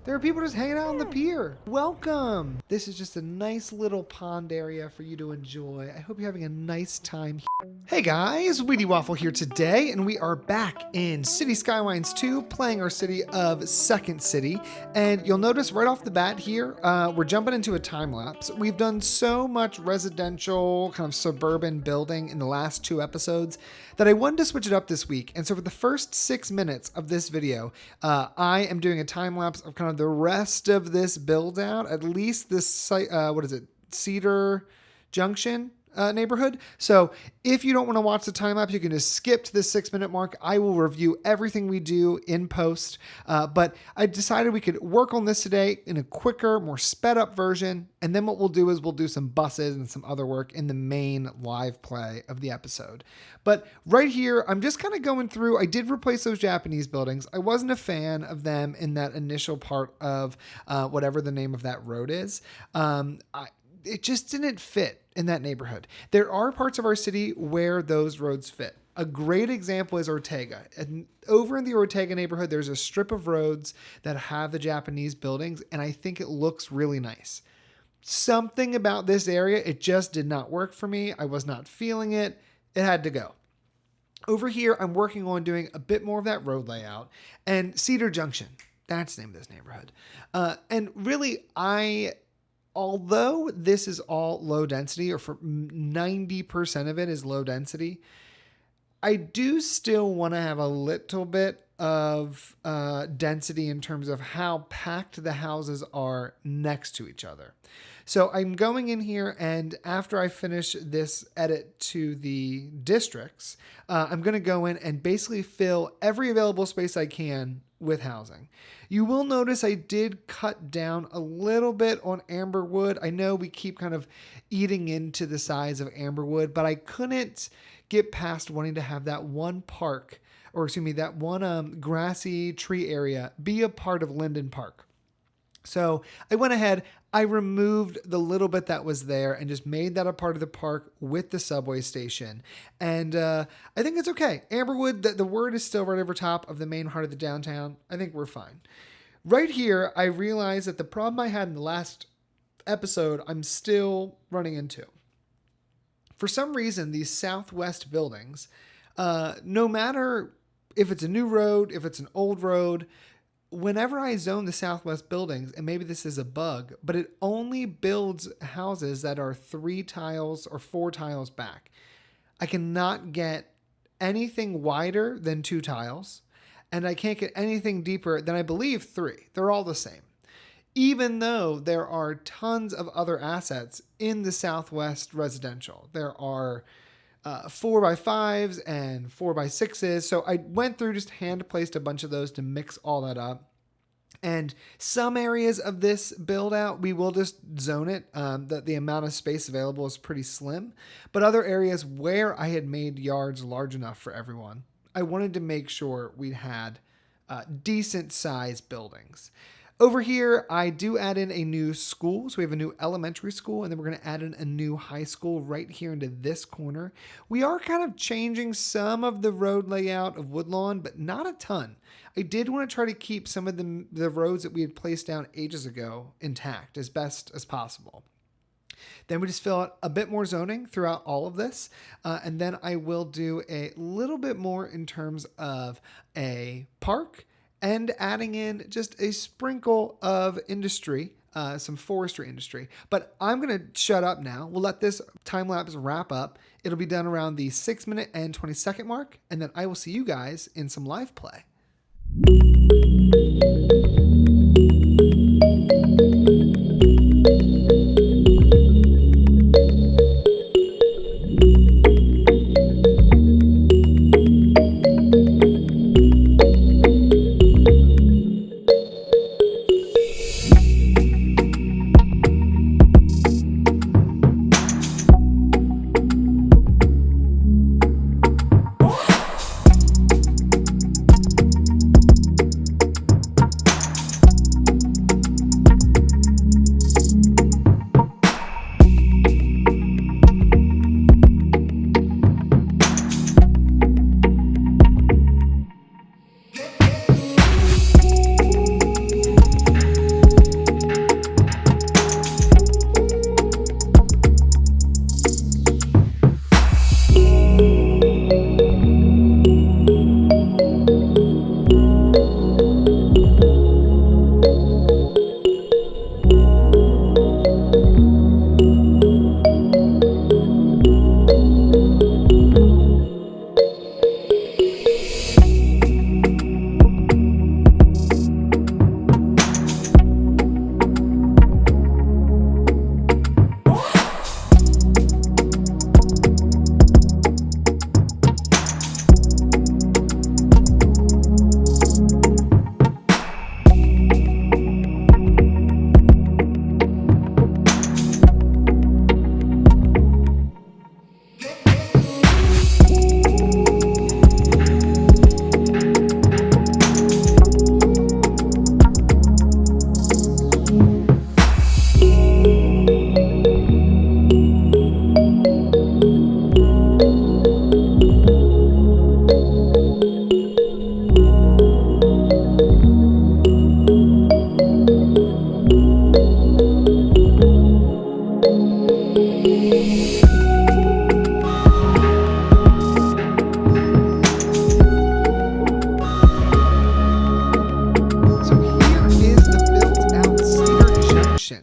There are people just hanging out on the pier. Welcome. This is just a nice little pond area for you to enjoy. I hope you're having a nice time. Hey guys, Wheatywaffle here today, and we are back in City Skylines 2 playing our city of Second City. And you'll notice right off the bat here, we're jumping into a time lapse. We've done so much residential, kind of suburban building in the last 2 episodes that I wanted to switch it up this week. And so for the first 6 minutes of this video, I am doing a time lapse of kind of the rest of this build out, at least this site, Cedar Junction neighborhood. So if you don't want to watch the time lapse, you can just skip to the 6-minute mark. I will review everything we do in post. But I decided we could work on this today in a quicker, more sped up version. And then what we'll do is we'll do some buses and some other work in the main live play of the episode. But right here, I'm just kind of going through. I did replace those Japanese buildings. I wasn't a fan of them in that initial part of whatever the name of that road is. It just didn't fit in that neighborhood. There are parts of our city where those roads fit. A great example is Ortega. And over in the Ortega neighborhood, there's a strip of roads that have the Japanese buildings, and I think it looks really nice. Something about this area, it just did not work for me. I was not feeling it. It had to go. Over here, I'm working on doing a bit more of that road layout. And Cedar Junction, that's the name of this neighborhood. And really, although this is all low density, or for 90% of it is low density, I do still want to have a little bit of density in terms of how packed the houses are next to each other. So I'm going in here, and after I finish this edit to the districts, I'm going to go in and basically fill every available space I can with housing. You will notice I did cut down a little bit on Amberwood. I know we keep kind of eating into the size of Amberwood, but I couldn't get past wanting to have that one park, or excuse me, that one grassy tree area be a part of Linden Park. So I went ahead, I removed the little bit that was there and just made that a part of the park with the subway station. And I think it's okay. Amberwood, the word is still right over top of the main heart of the downtown. I think we're fine. Right here, I realized that the problem I had in the last episode, I'm still running into. For some reason, these southwest buildings, no matter if it's a new road, if it's an old road, whenever I zone the southwest buildings, and maybe this is a bug, but it only builds houses that are 3 tiles or 4 tiles back. I cannot get anything wider than 2 tiles, and I can't get anything deeper than, I believe, 3. They're all the same. Even though there are tons of other assets in the southwest residential. There are 4x5s and 4x6s. So I went through, just hand placed a bunch of those to mix all that up. And some areas of this build out, we will just zone it. The amount of space available is pretty slim. But other areas where I had made yards large enough for everyone, I wanted to make sure we had decent sized buildings. Over here, I do add in a new school. So we have a new elementary school, and then we're going to add in a new high school right here into this corner. We are kind of changing some of the road layout of Woodlawn, but not a ton. I did want to try to keep some of the roads that we had placed down ages ago intact as best as possible. Then we just fill out a bit more zoning throughout all of this. And then I will do a little bit more in terms of a park, and adding in just a sprinkle of industry, some forestry industry. But I'm going to shut up now. We'll let this time lapse wrap up. It'll be done around the 6-minute and 20-second mark. And then I will see you guys in some live play.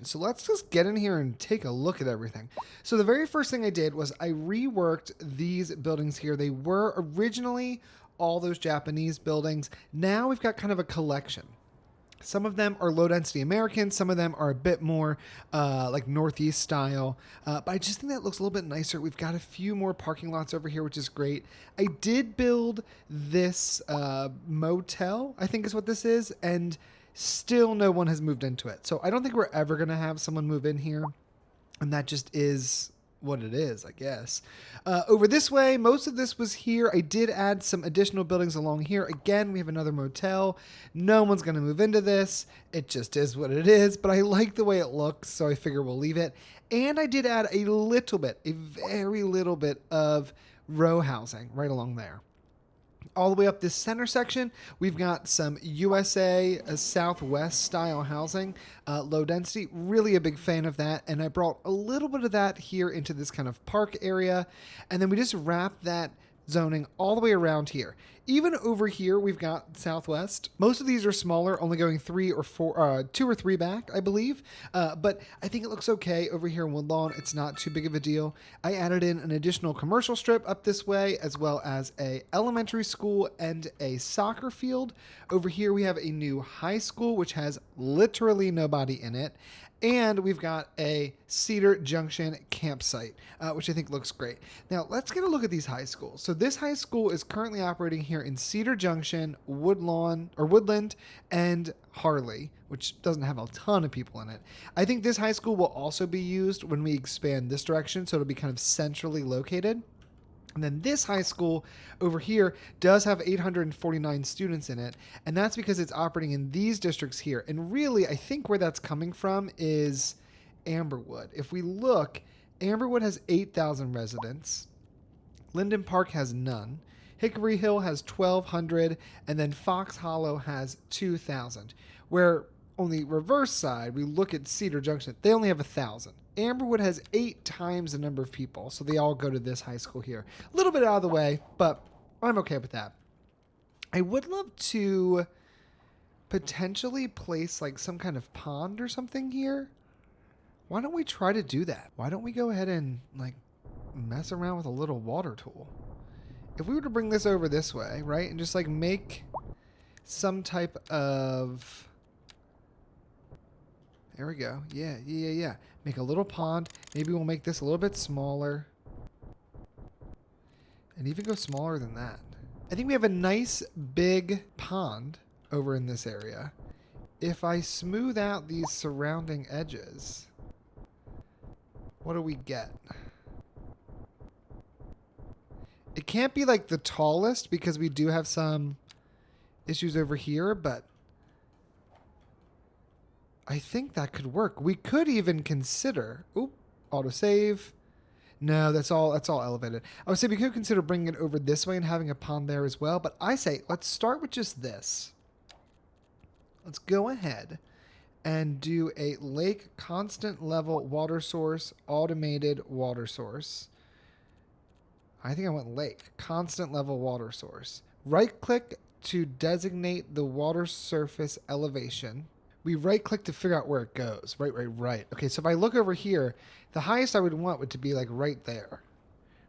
So let's just get in here and take a look at everything. So the very first thing I did was I reworked these buildings here. They were originally all those Japanese buildings. Now we've got kind of a collection. Some of them are low density American. Some of them are a bit more like Northeast style. But I just think that looks a little bit nicer. We've got a few more parking lots over here, which is great. I did build this motel, I think is what this is. And still no one has moved into it. So I don't think we're ever going to have someone move in here. And that just is what it is, I guess. Over this way, most of this was here. I did add some additional buildings along here. Again, we have another motel. No one's going to move into this. It just is what it is. But I like the way it looks, so I figure we'll leave it. And I did add a little bit, a very little bit of row housing right along there. All the way up this center section, we've got some USA Southwest style housing, low density, really a big fan of that. And I brought a little bit of that here into this kind of park area. And then we just wrapped that zoning all the way around here. Even over here, we've got Southwest. Most of these are smaller, only going 2 or 3 back, I believe. But I think it looks okay over here in Woodlawn. It's not too big of a deal. I added in an additional commercial strip up this way, as well as a elementary school and a soccer field. Over here, we have a new high school, which has literally nobody in it. And we've got a Cedar Junction campsite, which I think looks great. Now, let's get a look at these high schools. So this high school is currently operating here in Cedar Junction, Woodland, and Harley, which doesn't have a ton of people in it. I think this high school will also be used when we expand this direction, so it'll be kind of centrally located. And then this high school over here does have 849 students in it, and that's because it's operating in these districts here. And really, I think where that's coming from is Amberwood. If we look, Amberwood has 8,000 residents. Linden Park has none. Hickory Hill has 1,200, and then Fox Hollow has 2,000. Where on the reverse side, we look at Cedar Junction, they only have 1,000. Amberwood has 8 times the number of people, so they all go to this high school here. A little bit out of the way, but I'm okay with that. I would love to potentially place like some kind of pond or something here. Why don't we try to do that? Why don't we go ahead and like mess around with a little water tool? If we were to bring this over this way, right, and just like make some type of... There we go. Yeah. Make a little pond. Maybe we'll make this a little bit smaller. And even go smaller than that. I think we have a nice big pond over in this area. If I smooth out these surrounding edges, what do we get? It can't be like the tallest because we do have some issues over here, but I think that could work. We could even consider, autosave. No, that's all elevated. I would say we could consider bringing it over this way and having a pond there as well. But I say, let's start with just this. Let's go ahead and do a lake constant level water source, automated water source. I think I went lake, constant level water source. Right click to designate the water surface elevation. We right click to figure out where it goes. Right. Okay, so if I look over here, the highest I would want would to be like right there.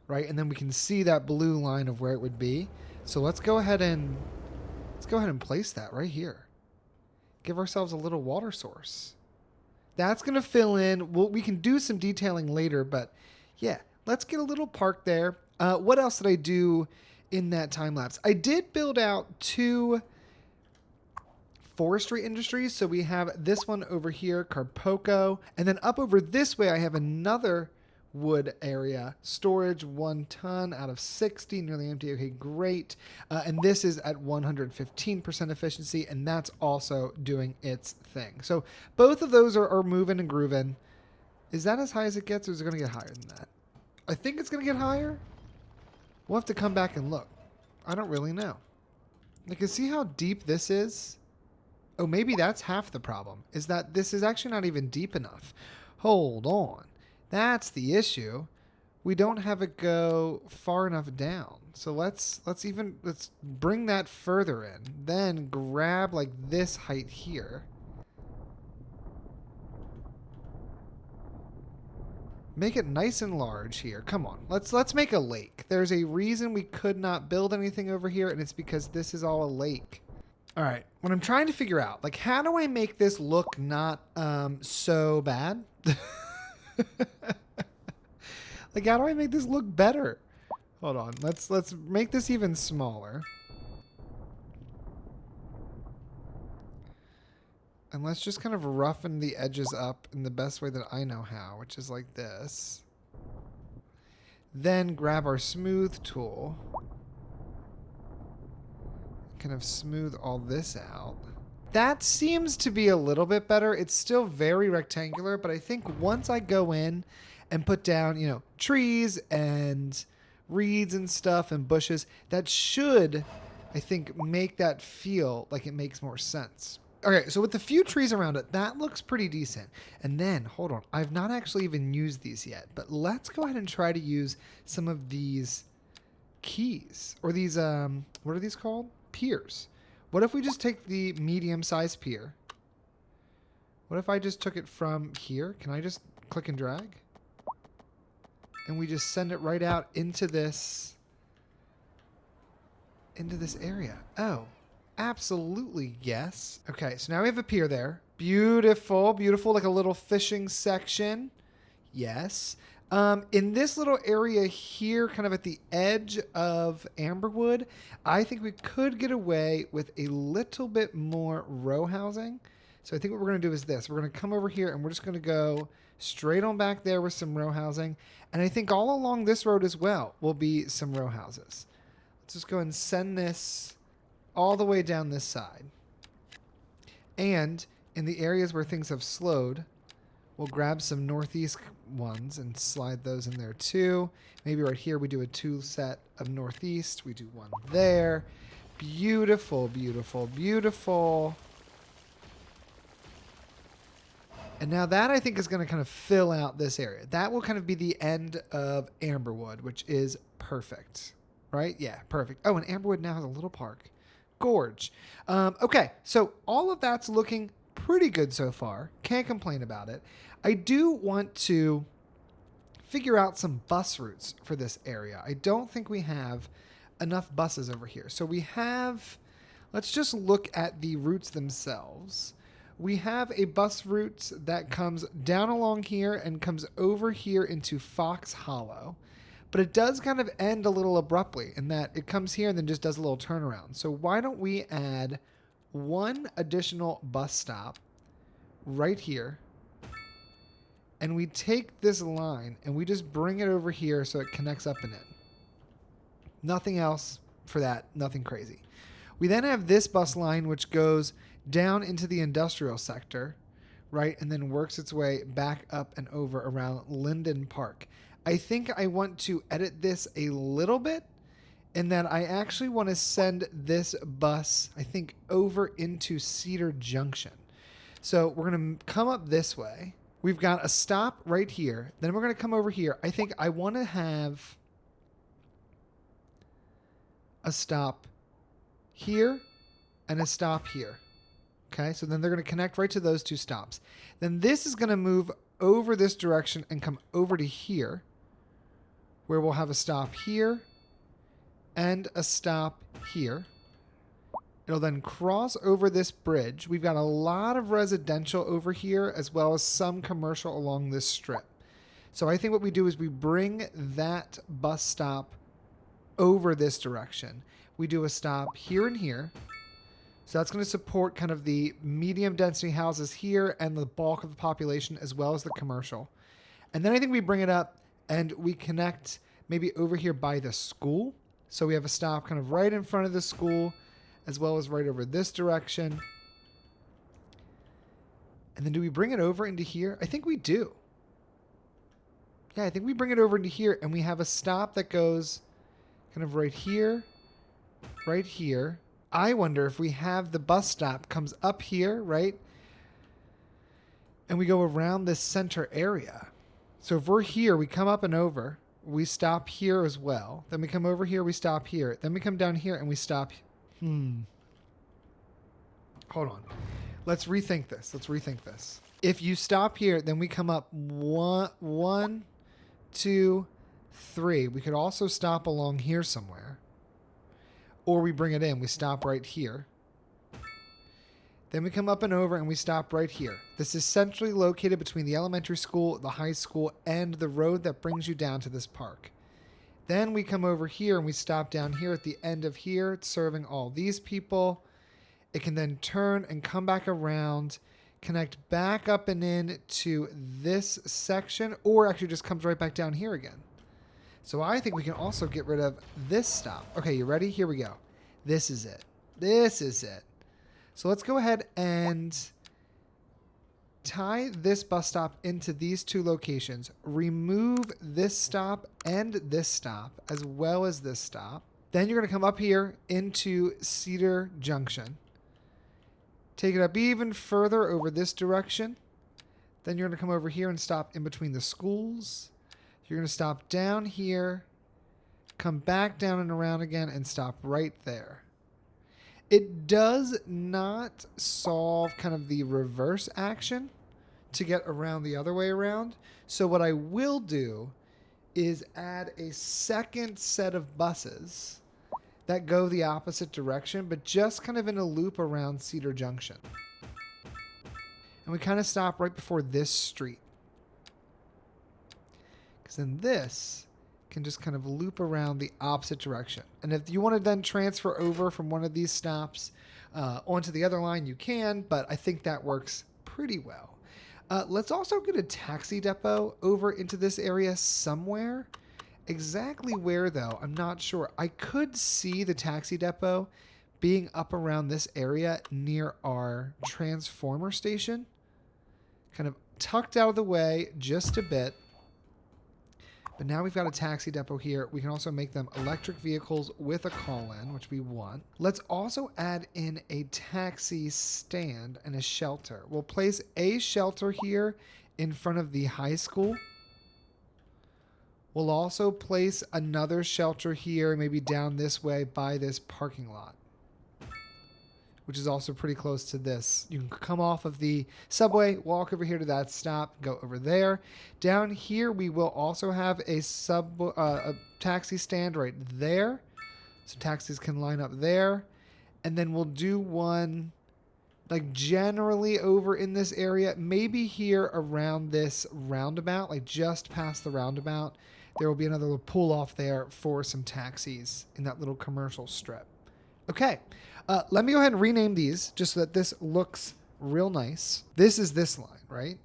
Right? And then we can see that blue line of where it would be. So let's go ahead and place that right here. Give ourselves a little water source. That's going to fill in. We can do some detailing later, but yeah, let's get a little park there. What else did I do in that time lapse? I did build out 2 forestry industries. So we have this one over here, Carpoco, and then up over this way I have another wood area. Storage 1 ton out of 60, nearly empty. Okay, great. And this is at 115% efficiency, and that's also doing its thing. So both of those are moving and grooving. Is that as high as it gets, or is it going to get higher than that? I think it's going to get higher. We'll have to come back and look. I don't really know. You can see how deep this is. Oh, maybe that's half the problem, is that this is actually not even deep enough. Hold on. That's the issue. We don't have it go far enough down. So let's bring that further in. Then grab like this height here. Make it nice and large here. Come on. Let's make a lake. There's a reason we could not build anything over here, and it's because this is all a lake. All right. What I'm trying to figure out, like, how do I make this look not so bad? Like, how do I make this look better? Hold on. Let's make this even smaller. And let's just kind of roughen the edges up in the best way that I know how, which is like this. Then grab our smooth tool. Kind of smooth all this out. That seems to be a little bit better. It's still very rectangular, but I think once I go in and put down, you know, trees and reeds and stuff and bushes, that should, I think, make that feel like it makes more sense. Okay, so with the few trees around it, that looks pretty decent. And then, hold on, I've not actually even used these yet, but let's go ahead and try to use some of these keys, or these, what are these called? Piers. What if we just take the medium-sized pier? What if I just took it from here? Can I just click and drag? And we just send it right out into this area. Oh. Absolutely, yes. Okay, so now we have a pier there. Beautiful, beautiful, like a little fishing section. Yes. In this little area here, kind of at the edge of Amberwood, I think we could get away with a little bit more row housing. So I think what we're going to do is this. We're going to come over here and we're just going to go straight on back there with some row housing. And I think all along this road as well will be some row houses. Let's just go and send this all the way down this side. And in the areas where things have slowed, we'll grab some northeast ones and slide those in there too. Maybe right here we do a 2 set of northeast. We do one there. Beautiful, beautiful, beautiful. And now that I think is going to kind of fill out this area. That will kind of be the end of Amberwood, which is perfect. Right? Yeah, perfect. Oh, and Amberwood now has a little park. Gorge. Okay, so all of that's looking pretty good so far. Can't complain about it. I do want to figure out some bus routes for this area. I don't think we have enough buses over here. So we have, let's just look at the routes themselves. We have a bus route that comes down along here and comes over here into Fox Hollow. But it does kind of end a little abruptly in that it comes here and then just does a little turnaround. So why don't we add one additional bus stop right here. And we take this line and we just bring it over here so it connects up and in. Nothing else for that. Nothing crazy. We then have this bus line which goes down into the industrial sector, right? And then works its way back up and over around Linden Park. I think I want to edit this a little bit in that I actually want to send this bus, I think, over into Cedar Junction. So we're going to come up this way. We've got a stop right here. Then we're going to come over here. I think I want to have a stop here and a stop here. Okay, so then they're going to connect right to those two stops. Then this is going to move over this direction and come over to here, where we'll have a stop here and a stop here. It'll then cross over this bridge. We've got a lot of residential over here as well as some commercial along this strip. So I think what we do is we bring that bus stop over this direction. We do a stop here and here. So that's going to support kind of the medium density houses here and the bulk of the population as well as the commercial. And then I think we bring it up and we connect maybe over here by the school. So we have a stop kind of right in front of the school as well as right over this direction. And then do we bring it over into here? I think we do. Yeah, I think we bring it over into here and we have a stop that goes kind of right here, I wonder if we have the bus stop comes up here, right? And we go around this center area. So if we're here, we come up and over. We stop here as well. Then we come over here, we stop here. Then we come down here and we stop. Hold on. Let's rethink this. If you stop here, then we come up one, 2, 3. We could also stop along here somewhere. Or we bring it in. We stop right here. Then we come up and over and we stop right here. This is centrally located between the elementary school, the high school, and the road that brings you down to this park. Then we come over here and we stop down here at the end of here, serving all these people. It can then turn and come back around, connect back up and in to this section, or actually just comes right back down here again. So I think we can also get rid of this stop. Okay, you ready? Here we go. This is it. So let's go ahead and tie this bus stop into these two locations. Remove this stop and this stop, as well as this stop. Then you're going to come up here into Cedar Junction. Take it up even further over this direction. Then you're going to come over here and stop in between the schools. You're going to stop down here, come back down and around again, and stop right there. It does not solve kind of the reverse action to get around the other way around. So what I will do is add a second set of buses that go the opposite direction, but just kind of in a loop around Cedar Junction. And we kind of stop right before this street. Because then this can just kind of loop around the opposite direction. And if you want to then transfer over from one of these stops onto the other line, you can, but I think that works pretty well. Let's also get a taxi depot over into this area somewhere. Exactly where, though, I'm not sure. I could see the taxi depot being up around this area near our transformer station. Kind of tucked out of the way just a bit. But now we've got a taxi depot here. We can also make them electric vehicles with a call-in, which we want. Let's also add in a taxi stand and a shelter. We'll place a shelter here in front of the high school. We'll also place another shelter here, maybe down this way by this parking lot, which is also pretty close to this. You can come off of the subway, walk over here to that stop, go over there. Down here, we will also have a taxi stand right there. So taxis can line up there. And then we'll do one like generally over in this area, maybe here around this roundabout, like just past the roundabout. There will be another little pull off there for some taxis in that little commercial strip. Okay. Let me go ahead and rename these just so that this looks real nice. This is this line, right?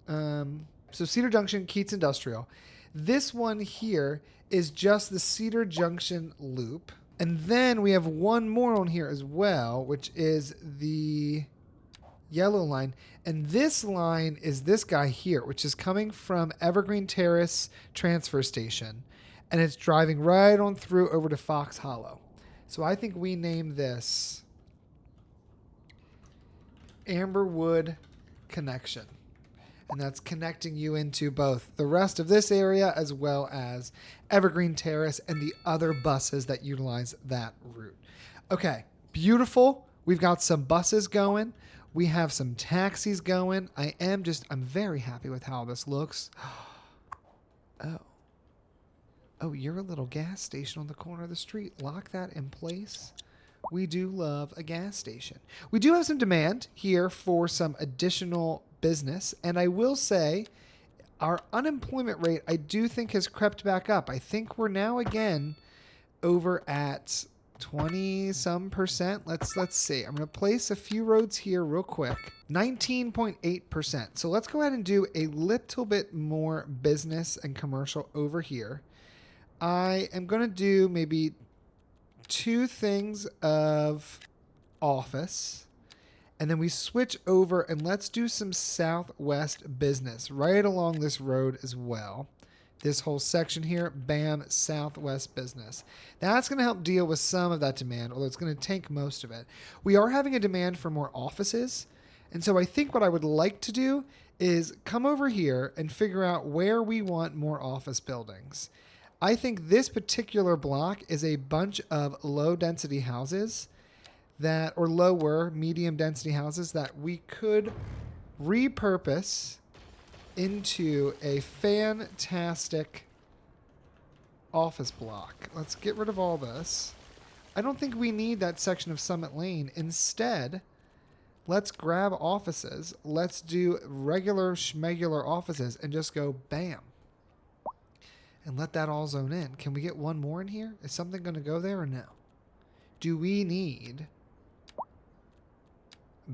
So Cedar Junction, Keats Industrial. This one here is just the Cedar Junction loop. And then we have one more on here as well, which is the yellow line. And this line is this guy here, which is coming from Evergreen Terrace Transfer Station. And it's driving right on through over to Fox Hollow. So I think we name this Amberwood Connection. And that's connecting you into both the rest of this area as well as Evergreen Terrace and the other buses that utilize that route. Okay, beautiful. We've got some buses going. We have some taxis going. I'm very happy with how this looks. Oh, you're a little gas station on the corner of the street. Lock that in place. We do love a gas station. We do have some demand here for some additional business. And I will say our unemployment rate, I do think, has crept back up. I think we're now again over at 20-some%. Let's see. I'm going to place a few roads here real quick. 19.8%. So let's go ahead and do a little bit more business and commercial over here. I am going to do maybe 2 things of office, and then we switch over and let's do some Southwest business right along this road as well. This whole section here, bam, Southwest business. That's going to help deal with some of that demand, although it's going to tank most of it. We are having a demand for more offices. And so I think what I would like to do is come over here and figure out where we want more office buildings. I think this particular block is a bunch of low density houses that, or lower medium density houses that we could repurpose into a fantastic office block. Let's get rid of all this. I don't think we need that section of Summit Lane. Instead, let's grab offices. Let's do regular schmegular offices and just go bam. And let that all zone in. Can we get one more in here? Is something going to go there or no? Do we need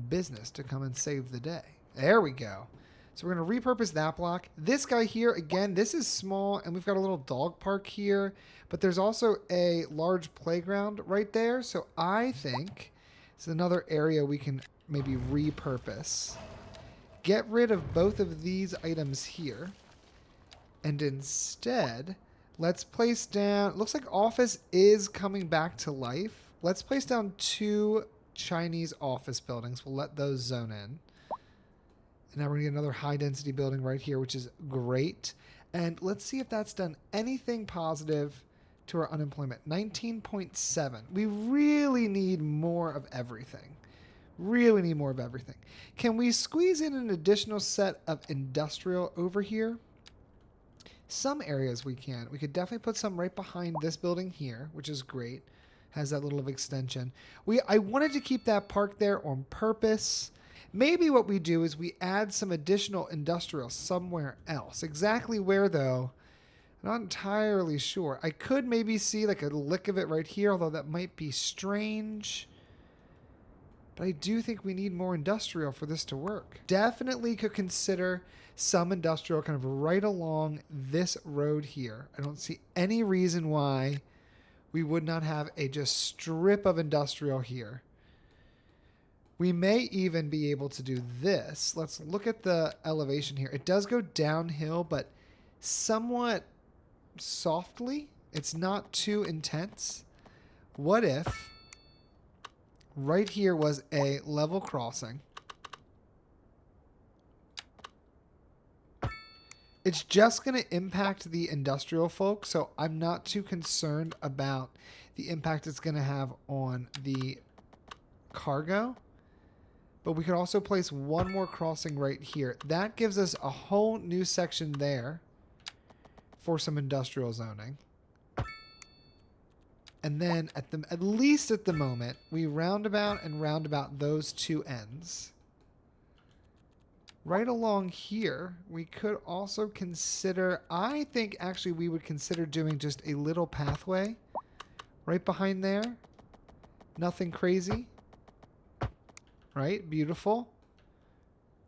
business to come and save the day? There we go. So we're going to repurpose that block. This guy here, again, this is small, and we've got a little dog park here, but there's also a large playground right there. So I think it's another area we can maybe repurpose. Get rid of both of these items here. And instead, let's place down, looks like office is coming back to life. Let's place down 2 Chinese office buildings. We'll let those zone in. And now we're going to get another high density building right here, which is great. And let's see if that's done anything positive to our unemployment. 19.7. We really need more of everything. Really need more of everything. Can we squeeze in an additional set of industrial over here? Some areas we can. We could definitely put some right behind this building here, which is great. Has that little extension. I wanted to keep that park there on purpose. Maybe what we do is we add some additional industrial somewhere else. Exactly where, though, I'm not entirely sure. I could maybe see like a lick of it right here, although that might be strange. But I do think we need more industrial for this to work. Definitely could consider some industrial kind of right along this road here. I don't see any reason why we would not have a just strip of industrial here. We may even be able to do this. Let's look at the elevation here. It does go downhill, but somewhat softly. It's not too intense. What if right here was a level crossing? It's just going to impact the industrial folk, so I'm not too concerned about the impact it's going to have on the cargo. But we could also place one more crossing right here. That gives us a whole new section there for some industrial zoning. And then at least at the moment, we roundabout and roundabout those 2 ends. Right along here, we could also consider, I think actually we would consider doing just a little pathway right behind there. Nothing crazy. Right? Beautiful.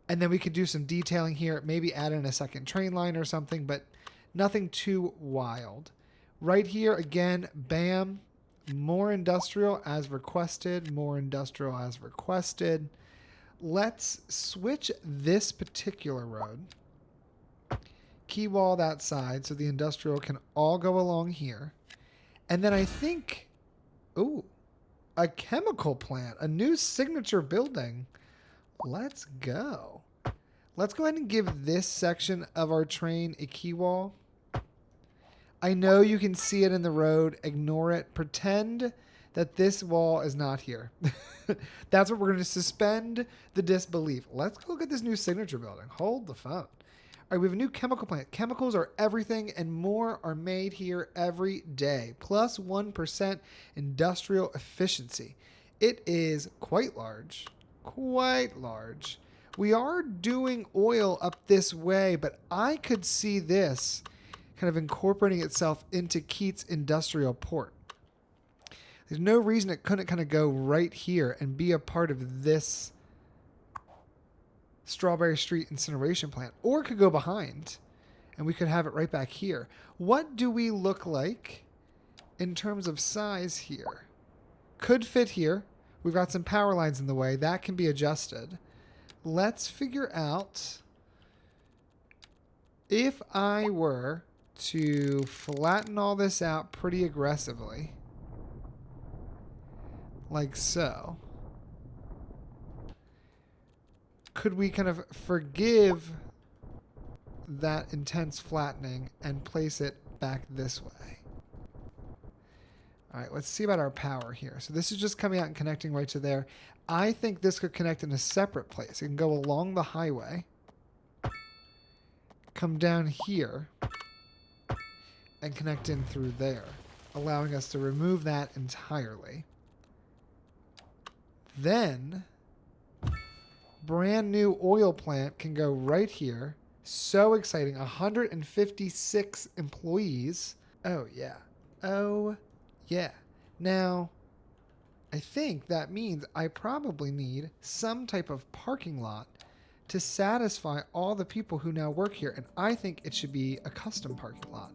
And then we could do some detailing here, maybe add in a second train line or something, but nothing too wild. Right here, again, bam, more industrial as requested, more industrial as requested. Let's switch this particular road. Key wall that side so the industrial can all go along here. And then I think, ooh, a chemical plant, a new signature building. Let's go. Let's go ahead and give this section of our train a key wall. I know you can see it in the road. Ignore it. Pretend that this wall is not here. That's what we're going to suspend the disbelief. Let's go get this new signature building. Hold the phone. All right, we have a new chemical plant. Chemicals are everything and more are made here every day. Plus 1% industrial efficiency. It is quite large. Quite large. We are doing oil up this way, but I could see this kind of incorporating itself into Keats Industrial Port. There's no reason it couldn't kind of go right here and be a part of this Strawberry Street incineration plant, or it could go behind and we could have it right back here. What do we look like in terms of size here? Could fit here. We've got some power lines in the way. That can be adjusted. Let's figure out if I were to flatten all this out pretty aggressively. Like so. Could we kind of forgive that intense flattening and place it back this way? All right, let's see about our power here. So this is just coming out and connecting right to there. I think this could connect in a separate place. It can go along the highway, come down here, and connect in through there, allowing us to remove that entirely. Then, brand new oil plant can go right here. So exciting. 156 employees. Oh, yeah. Oh, yeah. Now, I think that means I probably need some type of parking lot to satisfy all the people who now work here. And I think it should be a custom parking lot.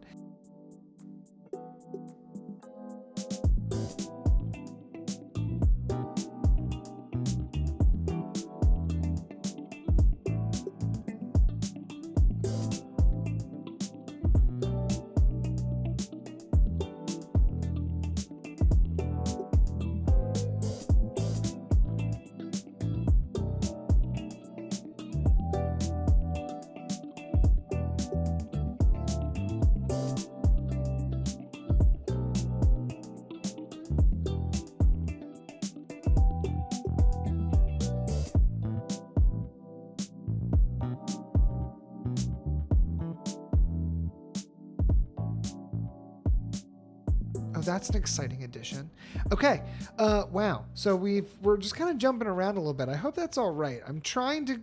Oh, that's an exciting addition. Okay. Wow. So we're just kind of jumping around a little bit. I hope that's all right. I'm trying to,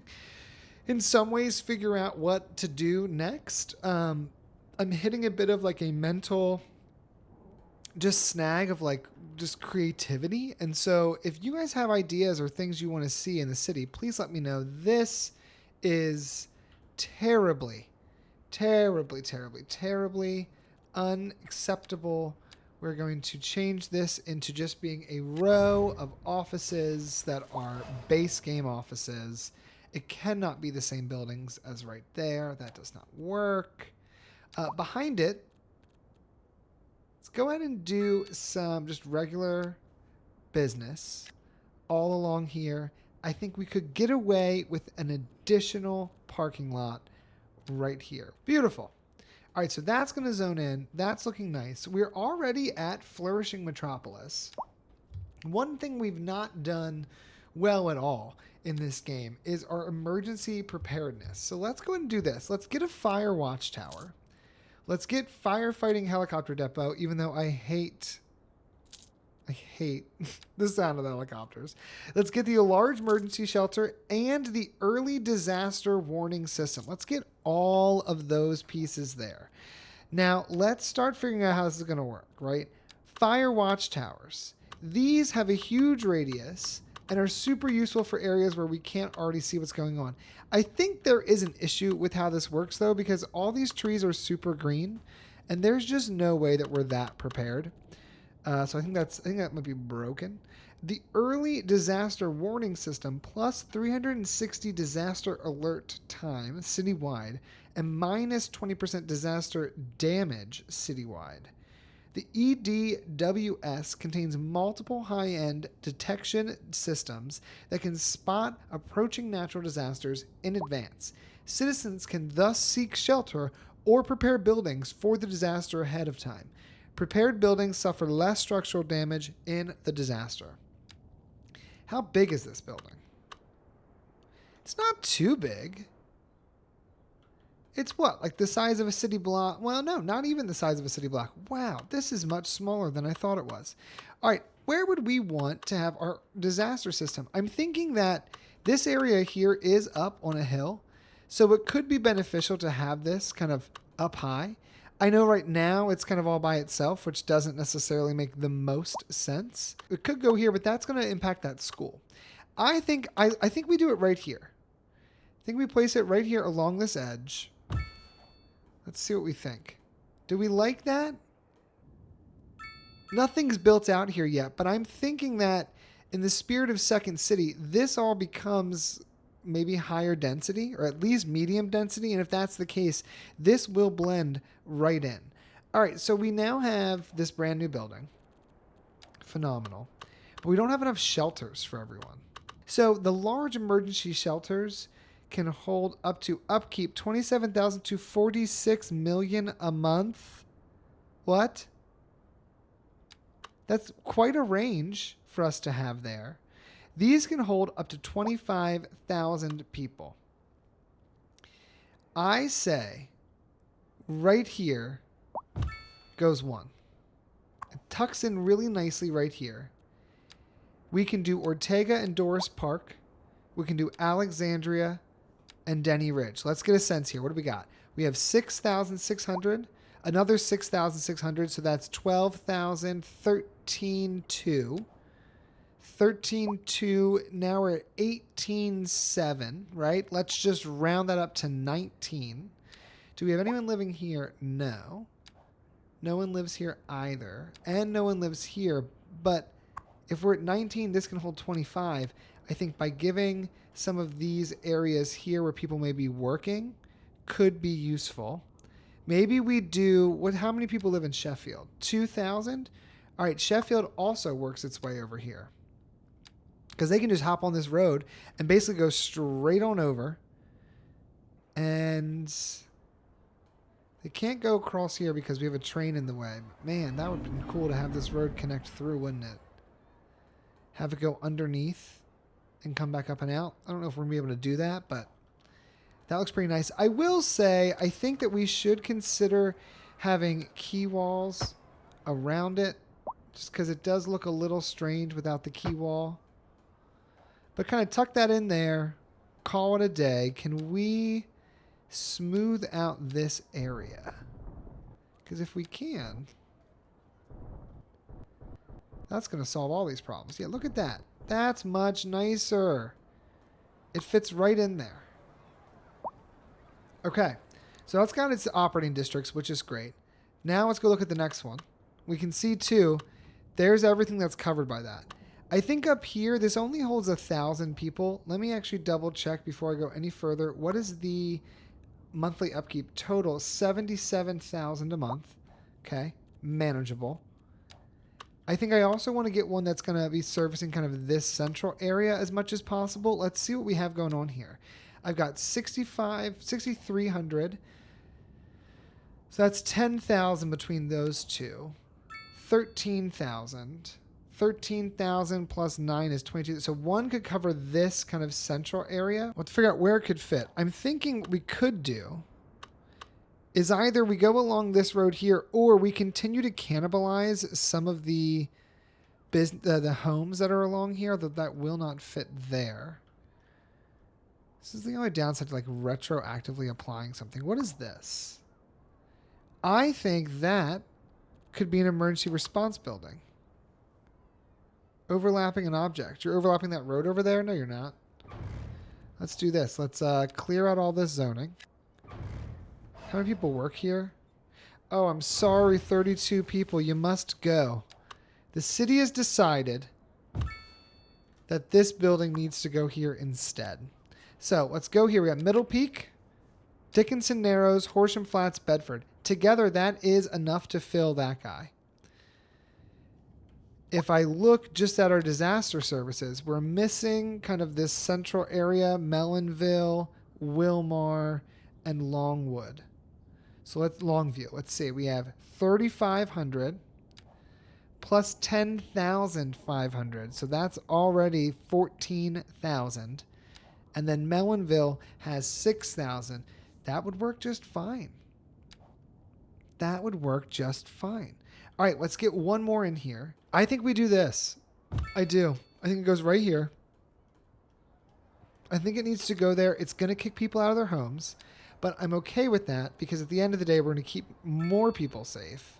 in some ways, figure out what to do next. I'm hitting a bit of like a mental just snag of like just creativity. And so if you guys have ideas or things you want to see in the city, please let me know. This is terribly, terribly, terribly, terribly unacceptable. We're going to change this into just being a row of offices that are base game offices. It cannot be the same buildings as right there. That does not work. Behind it, let's go ahead and do some just regular business all along here. I think we could get away with an additional parking lot right here. Beautiful. All right, so that's going to zone in. That's looking nice. We're already at Flourishing Metropolis. One thing we've not done well at all in this game is our emergency preparedness. So let's go ahead and do this. Let's get a fire watchtower. Let's get firefighting helicopter depot, even though I hate the sound of the helicopters. Let's get the large emergency shelter and the early disaster warning system. Let's get all of those pieces there. Now, let's start figuring out how this is going to work, right? Fire watchtowers. These have a huge radius and are super useful for areas where we can't already see what's going on. I think there is an issue with how this works, though, because all these trees are super green, and there's just no way that we're that prepared. So I think that might be broken. The early disaster warning system plus 360 disaster alert time citywide and minus 20% disaster damage citywide. The EDWS contains multiple high-end detection systems that can spot approaching natural disasters in advance. Citizens can thus seek shelter or prepare buildings for the disaster ahead of time. Prepared buildings suffer less structural damage in the disaster. How big is this building? It's not too big. It's what, like the size of a city block? Well, no, not even the size of a city block. Wow, this is much smaller than I thought it was. All right, where would we want to have our disaster system? I'm thinking that this area here is up on a hill, so it could be beneficial to have this kind of up high. I know right now it's kind of all by itself, which doesn't necessarily make the most sense. It could go here, but that's going to impact that school. I think we do it right here. I think we place it right here along this edge. Let's see what we think. Do we like that? Nothing's built out here yet, but I'm thinking that in the spirit of Second City, this all becomes maybe higher density, or at least medium density. And if that's the case, this will blend right in. All right, so we now have this brand new building. Phenomenal. But we don't have enough shelters for everyone. So the large emergency shelters can hold up to upkeep 27,000 to 46 million a month. What? That's quite a range for us to have there. These can hold up to 25,000 people. I say right here goes one. It tucks in really nicely right here. We can do Ortega and Doris Park. We can do Alexandria and Denny Ridge. Let's get a sense here. What do we got? We have 6,600, another 6,600, so that's 12,000, 13,200. 13,200, now we're at 18,700, right? Let's just round that up to 19. Do we have anyone living here? No. No one lives here either. And no one lives here, but if we're at 19, this can hold 25. I think by giving some of these areas here where people may be working could be useful. Maybe we do, how many people live in Sheffield? 2,000? All right, Sheffield also works its way over here, because they can just hop on this road and basically go straight on over. And they can't go across here because we have a train in the way. Man, that would have been cool to have this road connect through, wouldn't it? Have it go underneath and come back up and out. I don't know if we're going to be able to do that, but that looks pretty nice. I will say, I think that we should consider having key walls around it, just because it does look a little strange without the key wall. But kind of tuck that in there, call it a day. Can we smooth out this area? Because if we can, that's going to solve all these problems. Yeah, look at that. That's much nicer. It fits right in there. Okay, so that's got its operating districts, which is great. Now let's go look at the next one. We can see, too, there's everything that's covered by that. I think up here, this only holds 1,000 people. Let me actually double check before I go any further. What is the monthly upkeep total? 77,000 a month. Okay, manageable. I think I also want to get one that's going to be servicing kind of this central area as much as possible. Let's see what we have going on here. I've got 6,300. So that's 10,000 between those two. 13,000. 13,000 plus 9 is 22. So one could cover this kind of central area. Let's figure out where it could fit. I'm thinking what we could do is either we go along this road here, or we continue to cannibalize some of the homes that are along here that will not fit there. This is the only downside to like retroactively applying something. What is this? I think that could be an emergency response building. Overlapping an object. You're overlapping that road over there? No, you're not. Let's do this. Let's clear out all this zoning. How many people work here? Oh, I'm sorry, 32 people. You must go. The city has decided that this building needs to go here instead. So let's go here. We got Middle Peak, Dickinson Narrows, Horsham Flats, Bedford. Together, that is enough to fill that guy. If I look just at our disaster services, we're missing kind of this central area, Mellonville, Wilmar, and Longwood. So let's Longview. Let's see. We have 3,500 plus 10,500. So that's already 14,000. And then Mellonville has 6,000. That would work just fine. That would work just fine. All right, let's get one more in here. I think we do this. I do. I think it goes right here. I think it needs to go there. It's going to kick people out of their homes, but I'm okay with that because at the end of the day, we're going to keep more people safe.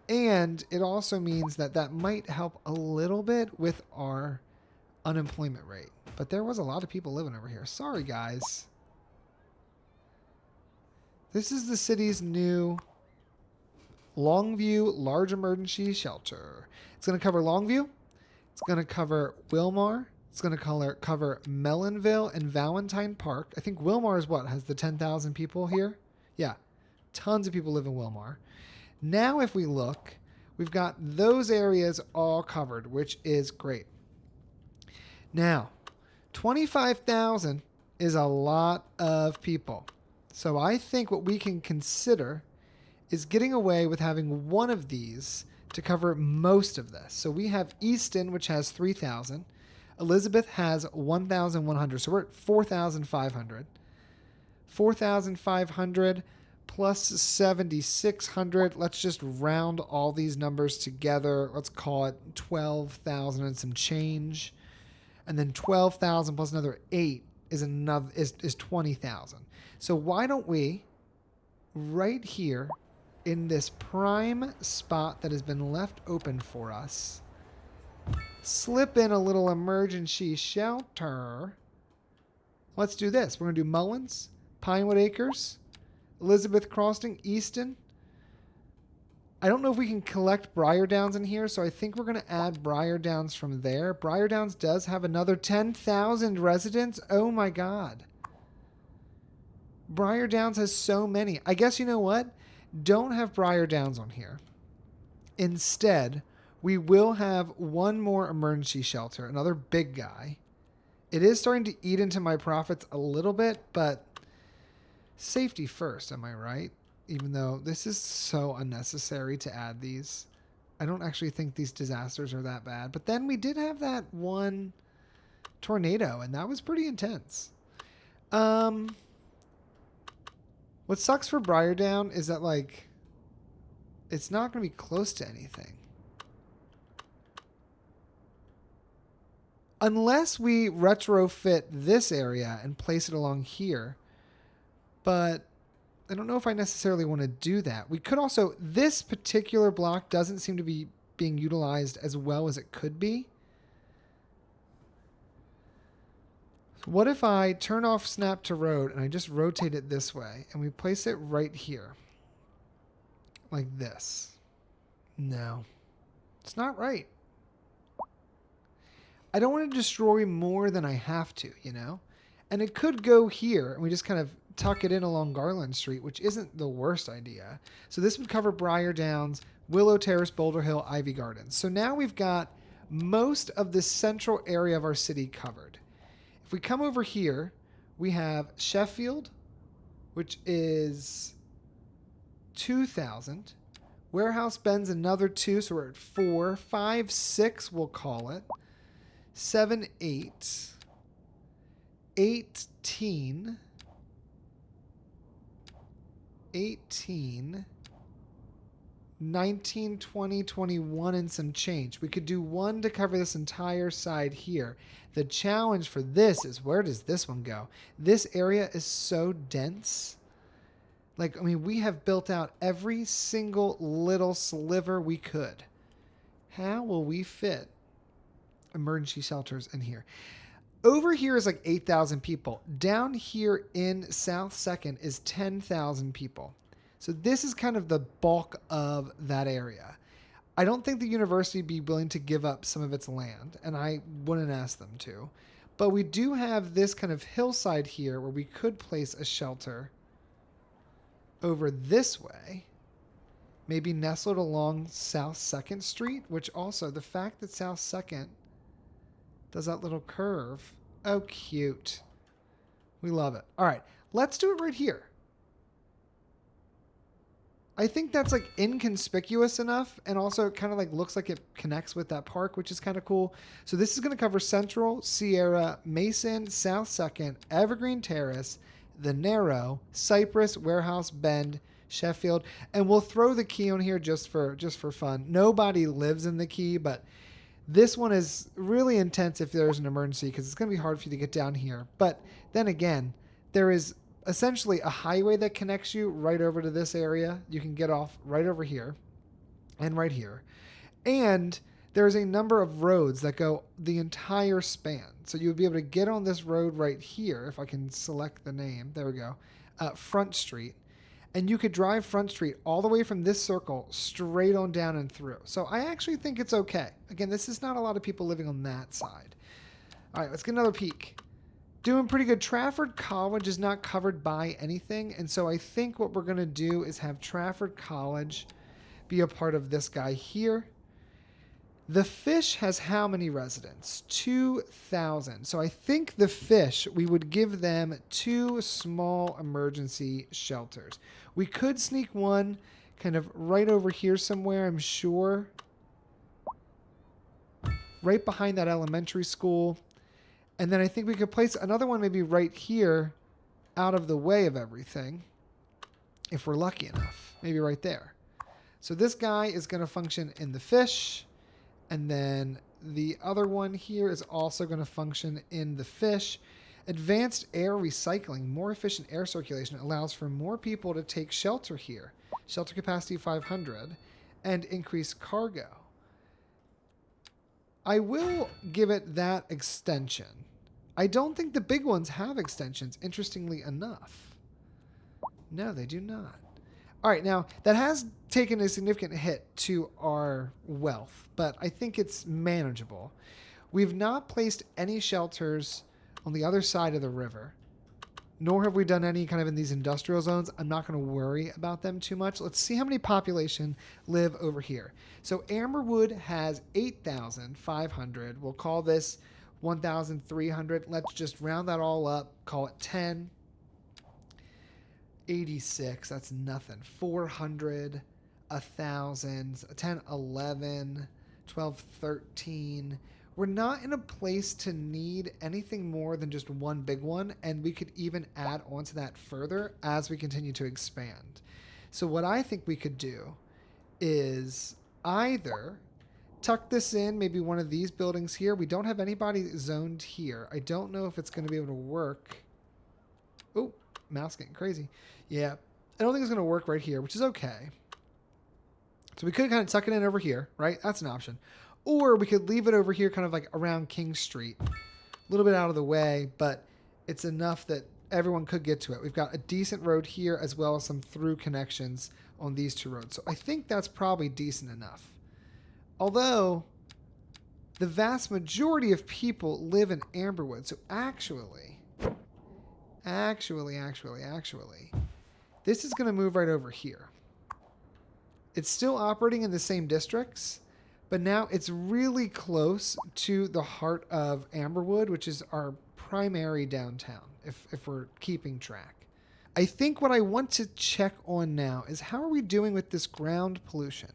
And it also means that that might help a little bit with our unemployment rate. But there was a lot of people living over here. Sorry, guys. This is the city's new Longview Large Emergency Shelter. It's going to cover Longview. It's going to cover Wilmar, It's going to cover Mellonville and Valentine Park. I think Wilmar is what? Has the 10,000 people here? Yeah. Tons of people live in Wilmar. Now if we look, we've got those areas all covered, which is great. Now, 25,000 is a lot of people. So I think what we can consider is getting away with having one of these to cover most of this. So we have Easton, which has 3,000. Elizabeth has 1,100. So we're at 4,500. 4,500 plus 7,600. Let's just round all these numbers together. Let's call it 12,000 and some change. And then 12,000 plus another 8 is 20,000. So why don't we, right here in this prime spot that has been left open for us, slip in a little emergency shelter. Let's do this. We're going to do Mullins, Pinewood Acres, Elizabeth Crossing, Easton. I don't know if we can collect Briar Downs in here, so I think we're going to add Briar Downs from there. Briar Downs does have another 10,000 residents. Oh my God. Briar Downs has so many. I guess you know what? Don't have Briar Downs on here. Instead, we will have one more emergency shelter, another big guy. It is starting to eat into my profits a little bit, but safety first, am I right? Even though this is so unnecessary to add these. I don't actually think these disasters are that bad. But then we did have that one tornado, and that was pretty intense. What sucks for Briardown is that, like, it's not going to be close to anything. Unless we retrofit this area and place it along here. But I don't know if I necessarily want to do that. We could also, this particular block doesn't seem to be being utilized as well as it could be. What if I turn off snap to road and I just rotate it this way and we place it right here? Like this. No. It's not right. I don't want to destroy more than I have to, you know? And it could go here and we just kind of tuck it in along Garland Street, which isn't the worst idea. So this would cover Briar Downs, Willow Terrace, Boulder Hill, Ivy Gardens. So now we've got most of the central area of our city covered. If we come over here, we have Sheffield, which is 2,000. Warehouse Bend's another 2, so we're at 4. 5, 6, we'll call it. 7, 8. 18. 18. 19, 20, 21, and some change. We could do 1 to cover this entire side here. The challenge for this is, where does this one go? This area is so dense. Like, I mean, we have built out every single little sliver we could. How will we fit emergency shelters in here? Over here is like 8,000 people. Down here in South 2nd is 10,000 people. So this is kind of the bulk of that area. I don't think the university would be willing to give up some of its land, and I wouldn't ask them to. But we do have this kind of hillside here where we could place a shelter over this way. Maybe nestled along South 2nd Street, which also, the fact that South 2nd does that little curve. Oh, cute. We love it. All right, let's do it right here. I think that's like inconspicuous enough, and also it kind of like looks like it connects with that park, which is kind of cool. So this is going to cover Central, Sierra, Mason, South 2nd, Evergreen Terrace, The Narrow, Cypress, Warehouse Bend, Sheffield, and we'll throw the key on here just for fun. Nobody lives in the key, but this one is really intense if there's an emergency because it's going to be hard for you to get down here. But then again, there is essentially a highway that connects you right over to this area. You can get off right over here and right here. And there's a number of roads that go the entire span. So you would be able to get on this road right here, if I can select the name. There we go. Front Street. And you could drive Front Street all the way from this circle straight on down and through. So I actually think it's okay. Again, this is not a lot of people living on that side. All right, let's get another peek. Doing pretty good. Trafford College is not covered by anything. And so I think what we're going to do is have Trafford College be a part of this guy here. The Fish has how many residents? 2,000. So I think the Fish, we would give them 2 small emergency shelters. We could sneak one kind of right over here somewhere, I'm sure. Right behind that elementary school. And then I think we could place another one maybe right here out of the way of everything. If we're lucky enough. Maybe right there. So this guy is going to function in the Fish. And then the other one here is also going to function in the Fish. Advanced air recycling, more efficient air circulation allows for more people to take shelter here. Shelter capacity 500 and increase cargo. I will give it that extension. I don't think the big ones have extensions, interestingly enough. No, they do not. All right, now, that has taken a significant hit to our wealth, but I think it's manageable. We've not placed any shelters on the other side of the river, nor have we done any kind of in these industrial zones. I'm not going to worry about them too much. Let's see how many population live over here. So Amberwood has 8,500. We'll call this 1,300. Let's just round that all up, call it 10. 86, that's nothing. 400, 1,000, 10, 11, 12, 13. We're not in a place to need anything more than just one big one, and we could even add on to that further as we continue to expand. So what I think we could do is either tuck this in, maybe one of these buildings here. We don't have anybody zoned here. I don't know if it's going to be able to work. Oh, mouse getting crazy. Yeah, I don't think it's going to work right here, which is okay. So we could kind of tuck it in over here, right? That's an option. Or we could leave it over here kind of like around King Street. A little bit out of the way, but it's enough that everyone could get to it. We've got a decent road here as well as some through connections on these 2 roads. So I think that's probably decent enough. Although the vast majority of people live in Amberwood. So actually, this is going to move right over here. It's still operating in the same districts, but now it's really close to the heart of Amberwood, which is our primary downtown, if we're keeping track. I think what I want to check on now is how are we doing with this ground pollution?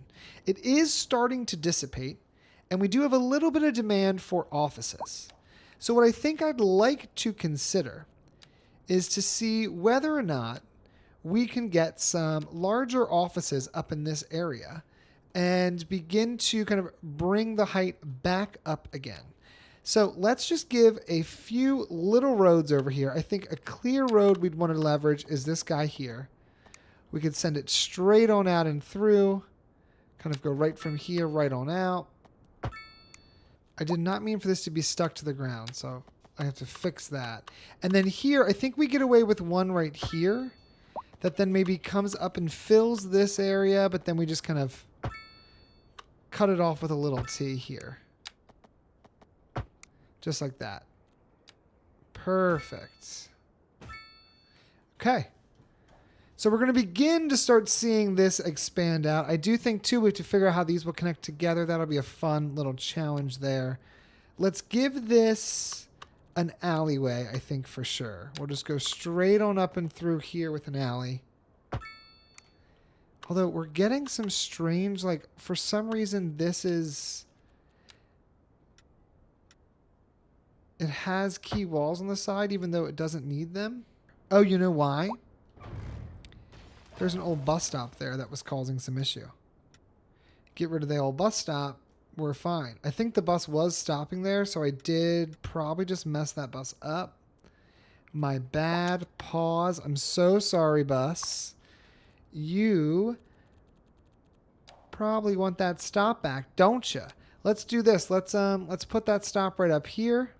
It is starting to dissipate, and we do have a little bit of demand for offices. So what I think I'd like to consider is to see whether or not we can get some larger offices up in this area and begin to kind of bring the height back up again. So let's just give a few little roads over here. I think a clear road we'd want to leverage is this guy here. We could send it straight on out and through, kind of go right from here, right on out. I did not mean for this to be stuck to the ground, so I have to fix that. And then here, I think we get away with one right here that then maybe comes up and fills this area, but then we just kind of cut it off with a little T here. Just like that. Perfect. Okay. So we're going to begin to start seeing this expand out. I do think, too, we have to figure out how these will connect together. That'll be a fun little challenge there. Let's give this an alleyway, I think, for sure. We'll just go straight on up and through here with an alley. Although we're getting some strange, like, for some reason, this is... It has key walls on the side, even though it doesn't need them. Oh, you know why? There's an old bus stop there that was causing some issue. Get rid of the old bus stop, we're fine. I think the bus was stopping there, so I did probably just mess that bus up. My bad. Pause. I'm so sorry, bus. You probably want that stop back, don't you? Let's do this. Let's put that stop right up here.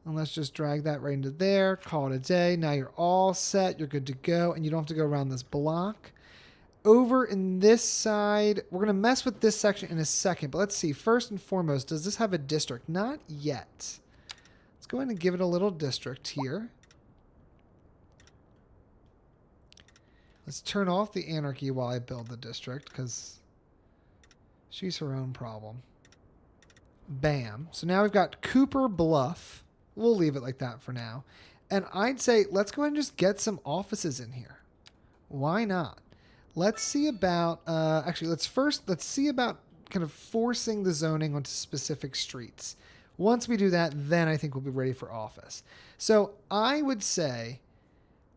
And let's just drag that right into there. Call it a day. Now you're all set. You're good to go. And you don't have to go around this block. over in this side, we're going to mess with this section in a second. But let's see. First and foremost, does this have a district? Not yet. Let's go ahead and give it a little district here. Let's turn off the anarchy while I build the district, because she's her own problem. Bam. So now we've got Cooper Bluff. We'll leave it like that for now. And I'd say let's go ahead and just get some offices in here. Why not? Let's see about, actually, let's see about kind of forcing the zoning onto specific streets. Once we do that, then I think we'll be ready for office. So I would say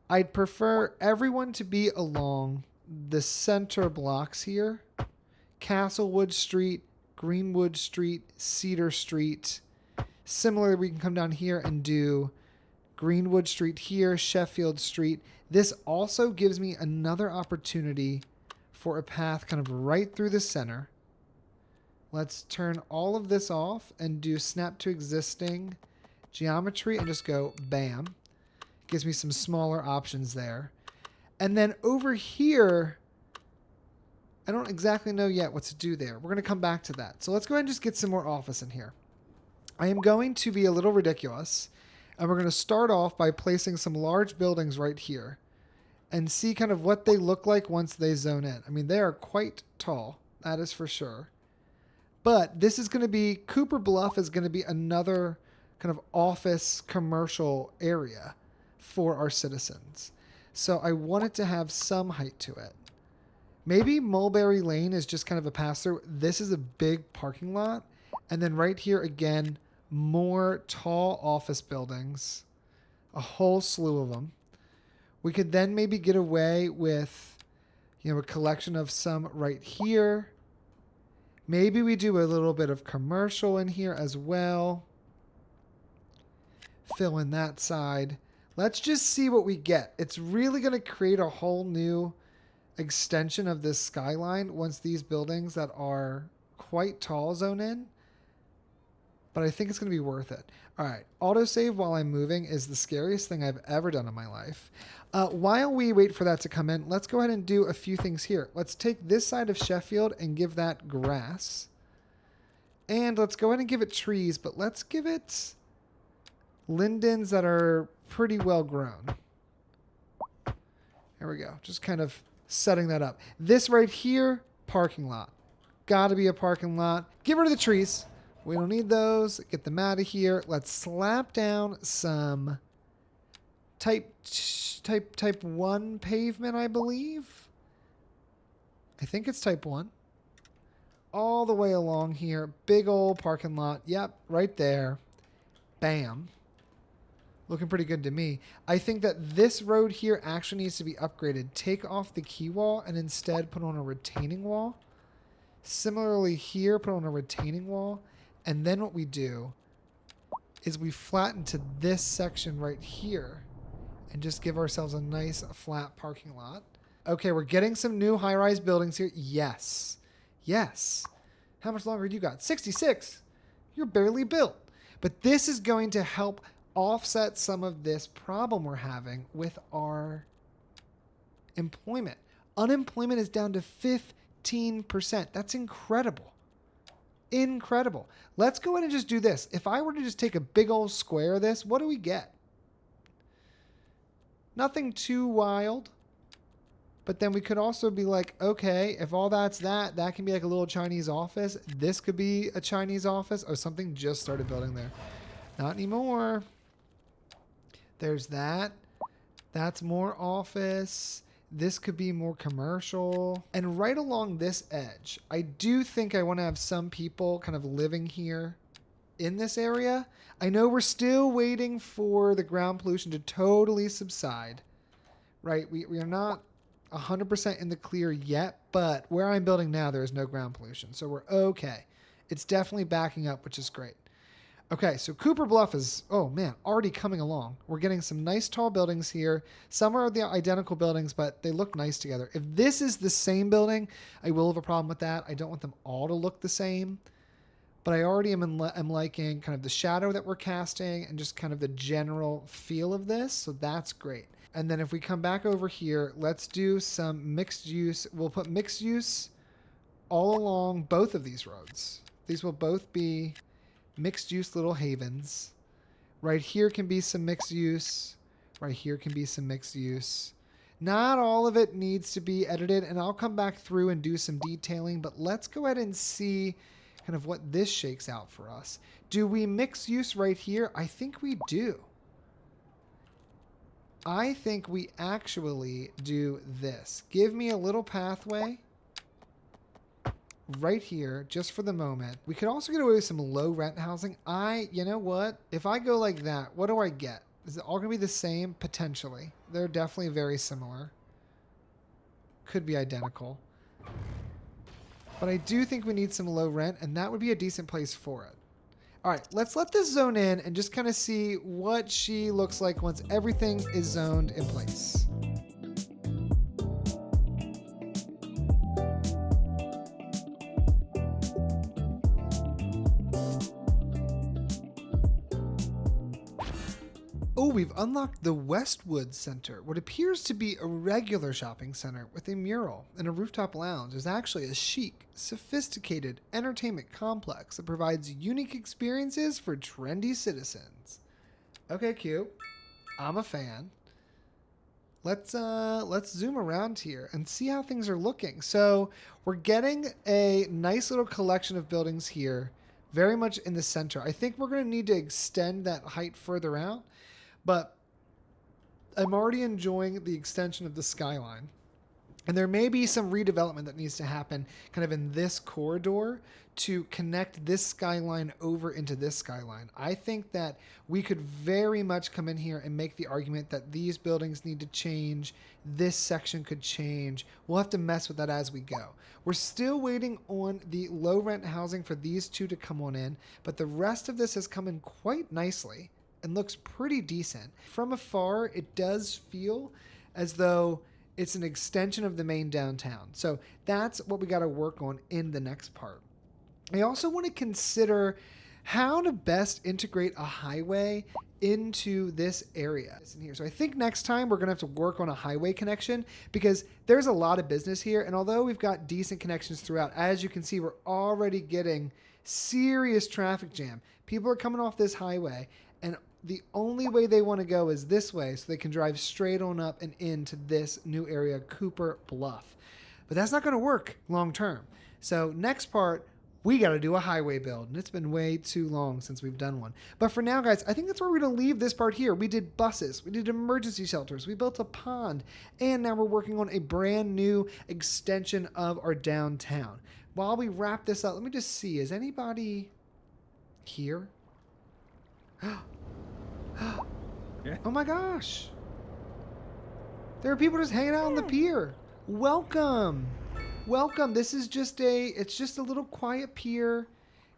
I'd prefer everyone to be along the center blocks here. Castlewood Street, Greenwood Street, Cedar Street. Similarly, we can come down here and do Greenwood Street here, Sheffield Street. This also gives me another opportunity for a path kind of right through the center. Let's turn all of this off and do snap to existing geometry and just go bam. Gives me some smaller options there. And then over here, I don't exactly know yet what to do there. We're going to come back to that. So let's go ahead and just get some more office in here. I am going to be a little ridiculous. And we're going to start off by placing some large buildings right here. And see kind of what they look like once they zone in. I mean, they are quite tall. That is for sure. But this is going to be, Cooper Bluff is going to be another kind of office commercial area for our citizens. So I want it to have some height to it. Maybe Mulberry Lane is just kind of a pass through. This is a big parking lot. And then right here again, more tall office buildings. A whole slew of them. We could then maybe get away with, you know, a collection of some right here. Maybe we do a little bit of commercial in here as well. Fill in that side. Let's just see what we get. It's really going to create a whole new extension of this skyline once these buildings that are quite tall zone in. But I think it's going to be worth it. All right. Autosave while I'm moving is the scariest thing I've ever done in my life. While we wait for that to come in, let's go ahead and do a few things here. Let's take this side of Sheffield and give that grass. And let's go ahead and give it trees, but let's give it lindens that are pretty well grown. There we go. Just kind of setting that up. This right here, parking lot. Gotta be a parking lot. Get rid of the trees. We don't need those. Get them out of here. Let's slap down some type 1 pavement, I believe. I think it's type 1. All the way along here. Big old parking lot. Yep, right there. Bam. Looking pretty good to me. I think that this road here actually needs to be upgraded. Take off the key wall and instead put on a retaining wall. Similarly here, put on a retaining wall. And then what we do is we flatten to this section right here and just give ourselves a nice flat parking lot. Okay, we're getting some new high-rise buildings here. Yes. Yes. How much longer do you got? 66. You're barely built. But this is going to help offset some of this problem we're having with our employment. Unemployment is down to 15%. That's incredible. Incredible. Let's go ahead and just do this. If I were to just take a big old square of this, what do we get? Nothing too wild. But then we could also be like, okay, if all that's that can be like a little Chinese office. This could be a Chinese office. Oh, something just started building there. Not anymore. There's that. That's more office. This could be more commercial. And right along this edge, I do think I want to have some people kind of living here in this area. I know we're still waiting for the ground pollution to totally subside, right? We are not 100% in the clear yet, but where I'm building now, there is no ground pollution. So we're okay. It's definitely backing up, which is great. Okay, so Cooper Bluff is, oh man, already coming along. We're getting some nice tall buildings here. Some are the identical buildings, but they look nice together. If this is the same building, I will have a problem with that. I don't want them all to look the same. but I already am liking kind of the shadow that we're casting and just kind of the general feel of this. So that's great. And then if we come back over here, let's do some mixed use. We'll put mixed use all along both of these roads. These will both be mixed use little havens. Right here can be some mixed use. Right here can be some mixed use. Not all of it needs to be edited, and I'll come back through and do some detailing, but let's go ahead and see kind of what this shakes out for us. Do we mix use right here? I think we do. I think we actually do this. Give me a little pathway right here, just for the moment. We could also get away with some low rent housing. You know what? If I go like that, what do I get? Is it all going to be the same? Potentially. They're definitely very similar. Could be identical. But I do think we need some low rent, and that would be a decent place for it. All right, let's let this zone in and just kind of see what she looks like once everything is zoned in place. Oh, we've unlocked the Westwood Center, what appears to be a regular shopping center with a mural and a rooftop lounge. Is actually a chic, sophisticated entertainment complex that provides unique experiences for trendy citizens. Okay, cute. I'm a fan. Let's zoom around here and see how things are looking. So we're getting a nice little collection of buildings here, very much in the center. I think we're going to need to extend that height further out. But I'm already enjoying the extension of the Skyline. And there may be some redevelopment that needs to happen kind of in this corridor to connect this Skyline over into this Skyline. I think that we could very much come in here and make the argument that these buildings need to change. This section could change. We'll have to mess with that as we go. We're still waiting on the low rent housing for these two to come on in, but the rest of this has come in quite nicely and looks pretty decent. From afar, it does feel as though it's an extension of the main downtown. So that's what we got to work on in the next part. I also want to consider how to best integrate a highway into this area. So I think next time we're going to have to work on a highway connection because there's a lot of business here. And although we've got decent connections throughout, as you can see, we're already getting serious traffic jam. People are coming off this highway, and the only way they want to go is this way so they can drive straight on up and into this new area, Cooper Bluff. But that's not going to work long term. So next part, we got to do a highway build. And it's been way too long since we've done one. But for now, guys, I think that's where we're going to leave this part here. We did buses. We did emergency shelters. We built a pond. And now we're working on a brand new extension of our downtown. While we wrap this up, let me just see. Is anybody here? Yeah. Oh my gosh. There are people just hanging out on the pier. Welcome. Welcome. This is it's just a little quiet pier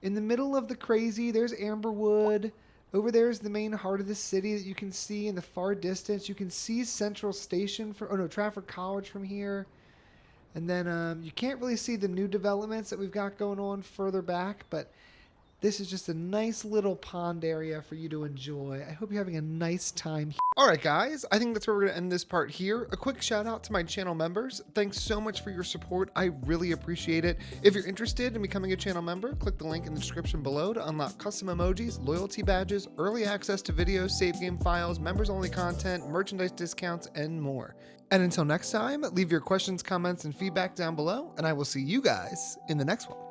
in the middle of the crazy. There's Amberwood. Over there is the main heart of the city that you can see in the far distance. You can see Central Station Trafford College from here. And then you can't really see the new developments that we've got going on further back, but this is just a nice little pond area for you to enjoy. I hope you're having a nice time here. All right, guys, I think that's where we're going to end this part here. A quick shout out to my channel members. Thanks so much for your support. I really appreciate it. If you're interested in becoming a channel member, click the link in the description below to unlock custom emojis, loyalty badges, early access to videos, save game files, members-only content, merchandise discounts, and more. And until next time, leave your questions, comments, and feedback down below, and I will see you guys in the next one.